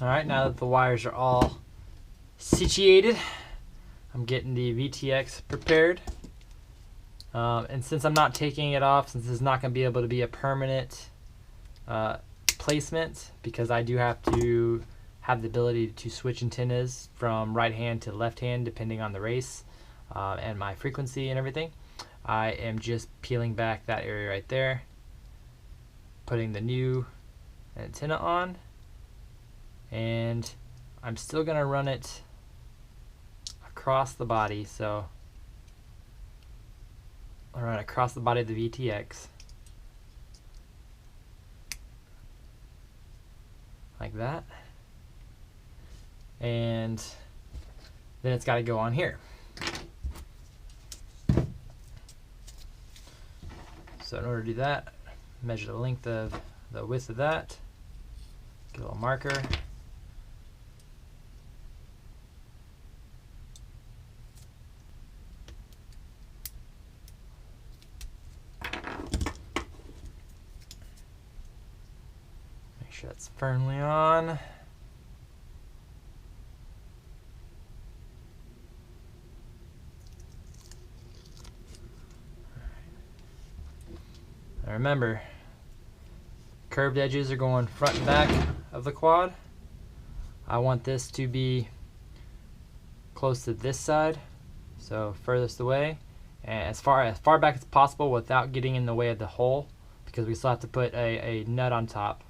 Alright, now that the wires are all situated, I'm getting the VTX prepared. And since I'm not taking it off, since it's not going to be able to be a permanent placement, because I do have to have the ability to switch antennas from right hand to left hand depending on the race and my frequency and everything, I am just peeling back that area right there, putting the new antenna on, and I'm still going to run it across the body. So I'll run it across the body of the VTX like that, and then it's got to go on here. So in order to do that, measure the length of the width of that, get a little marker, make sure that's firmly on. Now remember, curved edges are going front and back of the quad. I want this to be close to this side, so furthest away, and as far back as possible without getting in the way of the hole, because we still have to put a nut on top.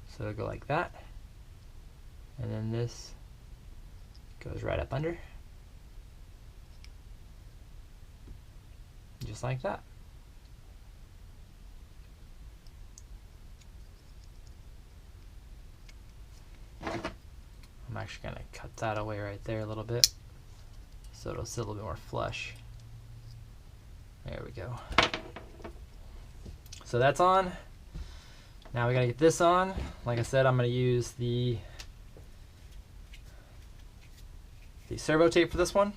So it'll go like that, and then this goes right up under, just like that. I'm actually going to cut that away right there a little bit so it'll sit a little bit more flush. There we go. So that's on. Now we got to get this on. Like I said, I'm going to use the servo tape for this one.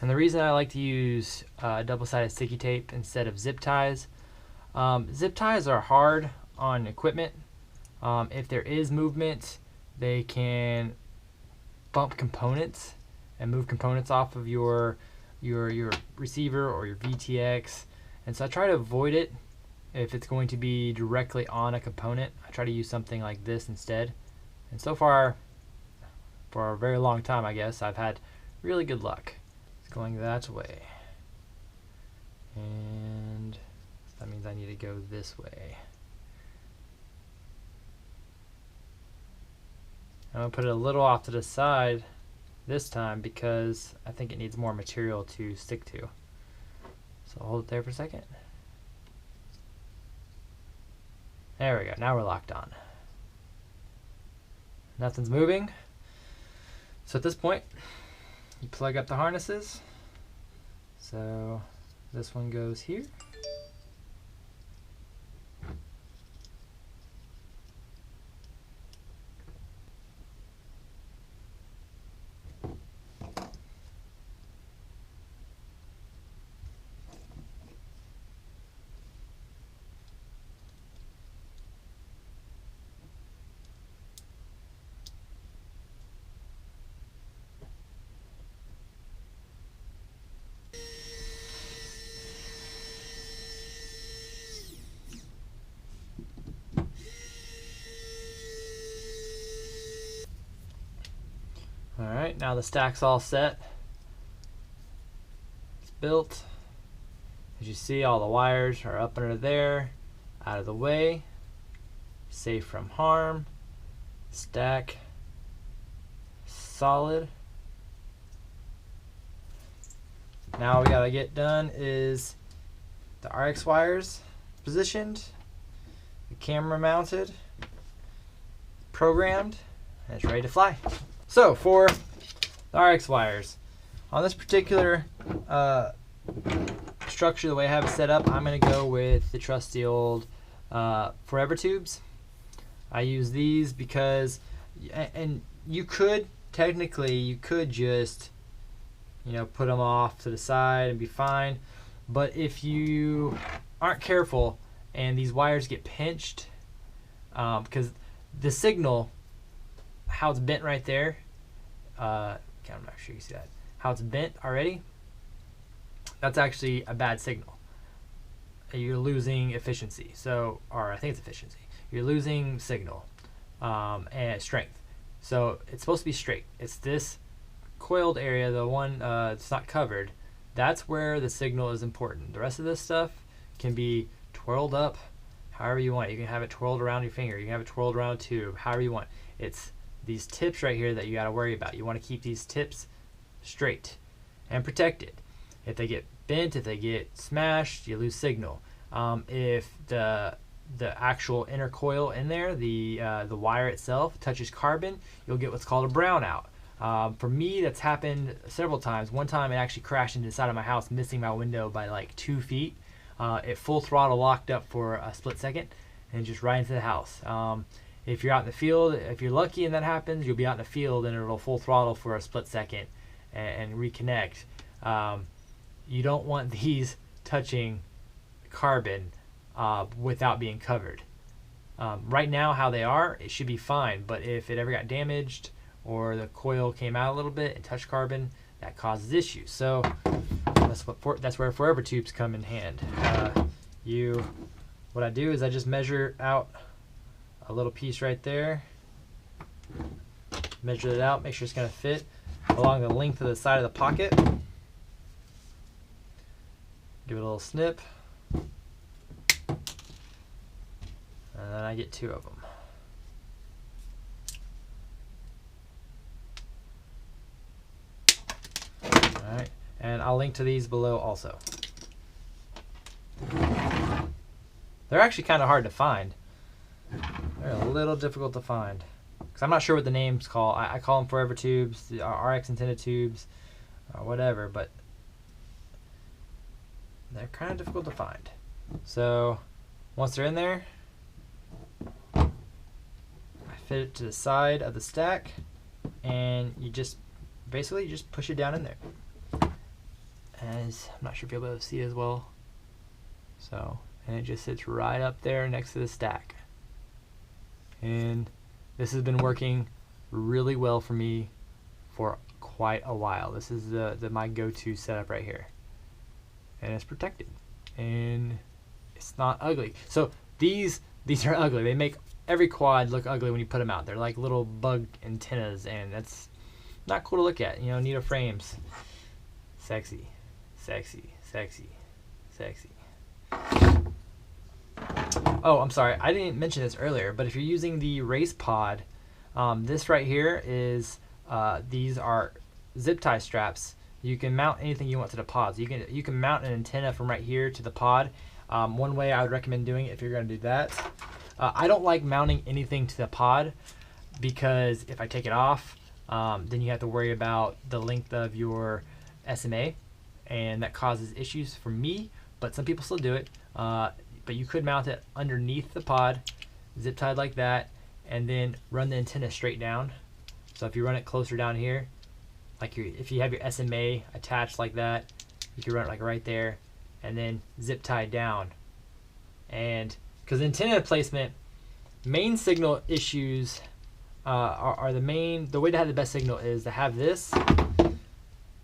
And the reason I like to use double-sided sticky tape instead of zip ties, zip ties are hard on equipment. If there is movement, they can bump components and move components off of your receiver or your VTX. And so I try to avoid it if it's going to be directly on a component. I try to use something like this instead. And so far, for a very long time, I guess, I've had really good luck. Going that way, and that means I need to go this way. I'm going to put it a little off to the side this time because I think it needs more material to stick to. So I'll hold it there for a second. There we go, now we're locked on. Nothing's moving. So at this point, you plug up the harnesses. So this one goes here. Alright, now the stack's all set. It's built. As you see, all the wires are up under there, out of the way, safe from harm. Stack solid. Now we gotta get done is the RX wires positioned, the camera mounted, programmed, and it's ready to fly. So for the RX wires, on this particular structure, the way I have it set up, I'm gonna go with the trusty old Forever tubes. I use these because, and you could technically, just, you know, put them off to the side and be fine. But if you aren't careful and these wires get pinched, because the signal, how it's bent right there, I'm not sure you see that, how it's bent already, that's actually a bad signal. You're losing efficiency. So, or I think it's efficiency. You're losing signal and strength. So it's supposed to be straight. It's this coiled area, the one it's not covered. That's where the signal is important. The rest of this stuff can be twirled up however you want. You can have it twirled around your finger. You can have it twirled around a tube, however you want. It's these tips right here that you got to worry about. You want to keep these tips straight and protected. If they get bent, if they get smashed, you lose signal. If the actual inner coil in there, the wire itself touches carbon, you'll get what's called a brownout. For me, that's happened several times. One time it actually crashed into the side of my house, missing my window by like 2 feet. It full throttle locked up for a split second and just right into the house. If you're out in the field, if you're lucky and that happens, you'll be out in the field and it'll full throttle for a split second and reconnect. You don't want these touching carbon without being covered. Right now, how they are, it should be fine, but if it ever got damaged or the coil came out a little bit and touched carbon, that causes issues. So that's where Forever tubes come in hand. What I do is I just measure out a little piece right there, measure it out, make sure it's going to fit along the length of the side of the pocket. Give it a little snip, and then I get 2 of them. Alright, and I'll link to these below also. They're actually kind of hard to find. They're a little difficult to find, because I'm not sure what the names call. I call them Forever tubes, the RX antenna tubes, or whatever, but they're kind of difficult to find. So once they're in there, I fit it to the side of the stack, and you just basically just push it down in there. As I'm not sure if you'll be able to see it as well. So, and it just sits right up there next to the stack. And this has been working really well for me for quite a while. This is my go-to setup right here. And it's protected. And it's not ugly. So these are ugly. They make every quad look ugly when you put them out. They're like little bug antennas, and that's not cool to look at. You know, Neato frames. Sexy, sexy, sexy, sexy. Oh, I'm sorry, I didn't mention this earlier, but if you're using the race pod, this right here is, these are zip tie straps. You can mount anything you want to the pods. You can mount an antenna from right here to the pod. One way I would recommend doing it, if you're going to do that, I don't like mounting anything to the pod, because if I take it off, then you have to worry about the length of your SMA, and that causes issues for me, but some people still do it. But you could mount it underneath the pod, zip tied like that, and then run the antenna straight down. So if you run it closer down here, like if you have your SMA attached like that, you can run it like right there, and then zip tie down. And because antenna placement, main signal issues are the way to have the best signal is to have this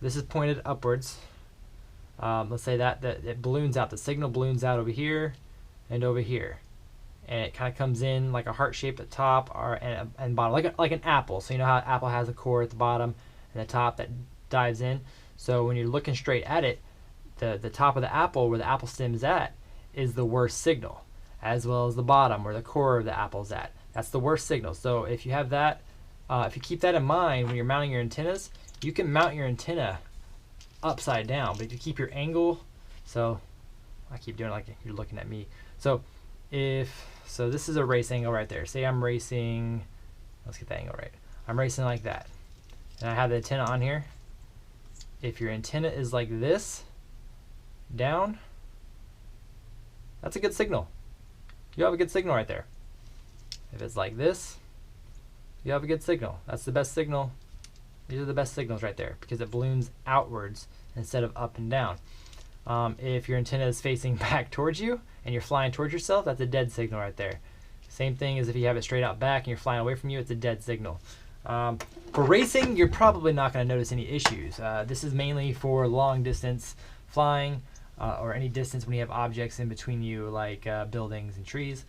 is pointed upwards. Let's say that it balloons out, the signal balloons out over here and over here, and it kind of comes in like a heart shape at top and bottom, like an apple. So you know how an apple has a core at the bottom and the top that dives in. So when you're looking straight at it, the top of the apple, where the apple stem is at, is the worst signal, as well as the bottom where the core of the apple is at. That's the worst signal. So if you have that, if you keep that in mind when you're mounting your antennas, you can mount your antenna upside down, but if you keep your angle, so I keep doing it like you're looking at me. So this is a race angle right there. Say I'm racing, let's get the angle right. I'm racing like that, and I have the antenna on here. If your antenna is like this, down, that's a good signal. You have a good signal right there. If it's like this, you have a good signal. That's the best signal. These are the best signals right there because it balloons outwards instead of up and down. If your antenna is facing back towards you and you're flying towards yourself, that's a dead signal right there. Same thing as if you have it straight out back and you're flying away from you, it's a dead signal. For racing, you're probably not going to notice any issues. This is mainly for long distance flying or any distance when you have objects in between you like buildings and trees.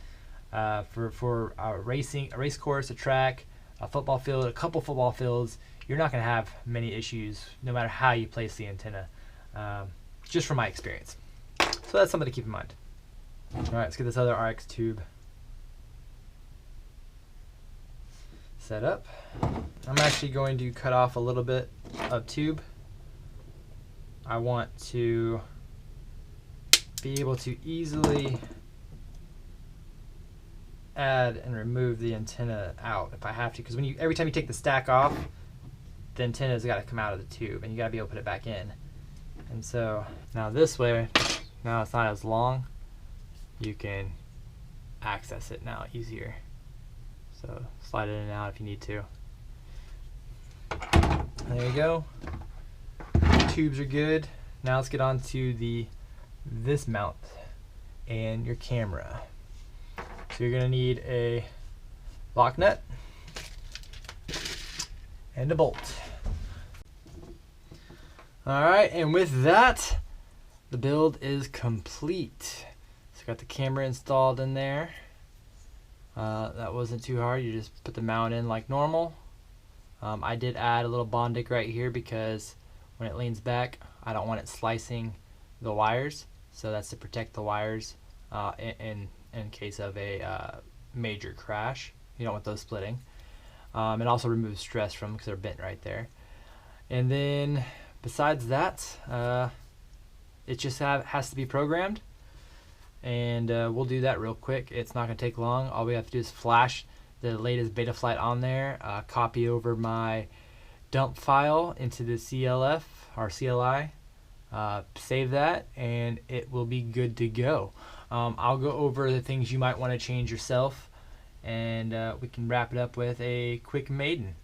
For racing, a race course, a track, a football field, a couple football fields, you're not going to have many issues no matter how you place the antenna, just from my experience. So that's something to keep in mind. All right, let's get this other RX tube set up. I'm actually going to cut off a little bit of tube. I want to be able to easily add and remove the antenna out if I have to, because every time you take the stack off, the antenna's got to come out of the tube and you got to be able to put it back in. And so now this way, now it's not as long, you can access it now easier. So slide it in and out if you need to. There you go. Tubes are good. Now let's get on to this mount and your camera. So you're gonna need a lock nut and a bolt. All right, and with that, the build is complete. So got the camera installed in there. That wasn't too hard. You just put the mount in like normal. I did add a little Bondic right here because when it leans back, I don't want it slicing the wires. So that's to protect the wires in case of a major crash. You don't want those splitting. It also removes stress from them because they're bent right there. And then besides that, it just has to be programmed. And we'll do that real quick. It's not going to take long. All we have to do is flash the latest Betaflight on there, copy over my dump file into the CLF or CLI, save that, and it will be good to go. I'll go over the things you might want to change yourself, and we can wrap it up with a quick maiden.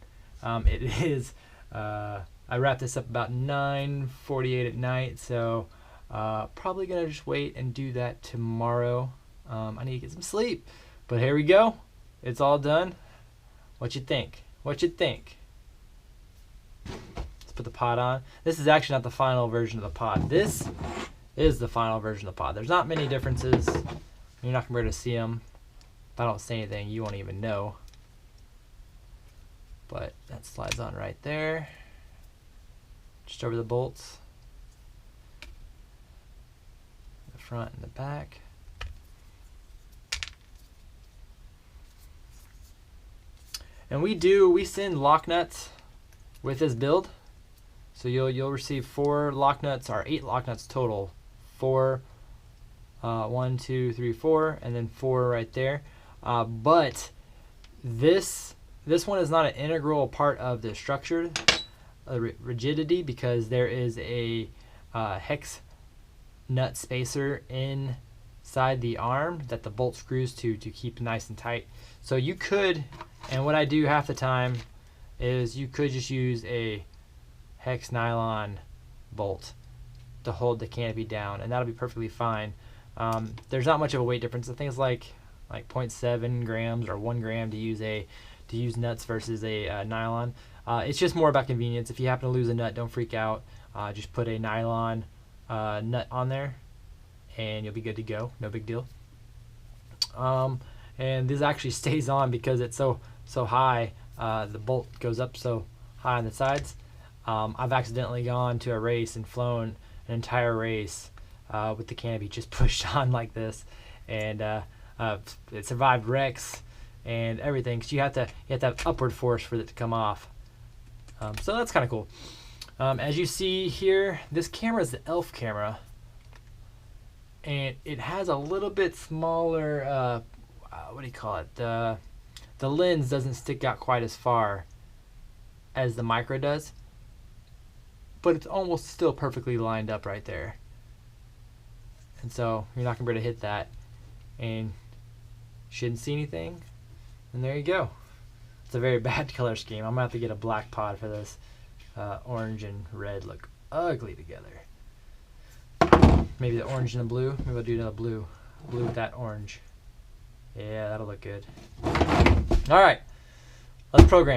It is, I wrapped this up about 9:48 at night, so probably gonna just wait and do that tomorrow. I need to get some sleep, but here we go. It's all done. What you think? What you think? Let's put the pod on. This is actually not the final version of the pod. This is the final version of the pod. There's not many differences. You're not gonna be able to see them. If I don't say anything, you won't even know. But that slides on right there. Just over the bolts. The front and the back. And we send lock nuts with this build. So you'll receive 4 lock nuts, or 8 lock nuts total. 4, 1, 2, 3, 4, and then 4 right there. But this one is not an integral part of the structure, rigidity, because there is a hex nut spacer inside the arm that the bolt screws to keep nice and tight. So you could, and what I do half the time is you could just use a hex nylon bolt to hold the canopy down, and that'll be perfectly fine. There's not much of a weight difference. I think it's like 0.7 grams or 1 gram to use nuts versus a nylon. It's just more about convenience. If you happen to lose a nut, don't freak out. Just put a nylon nut on there and you'll be good to go. No big deal. And this actually stays on because it's so high. The bolt goes up so high on the sides. I've accidentally gone to a race and flown an entire race with the canopy just pushed on like this, and it survived wrecks and everything, because you have to have upward force for it to come off. So that's kind of cool. As you see here, this camera is the ELPH camera, and it has a little bit smaller, what do you call it? The lens doesn't stick out quite as far as the micro does, but it's almost still perfectly lined up right there. And so you're not going to be able to hit that and shouldn't see anything. And there you go. It's a very bad color scheme. I'm going to have to get a black pod for this. Orange and red look ugly together. Maybe the orange and the blue. Maybe I'll do another blue. Blue with that orange. Yeah, that'll look good. All right. Let's program it.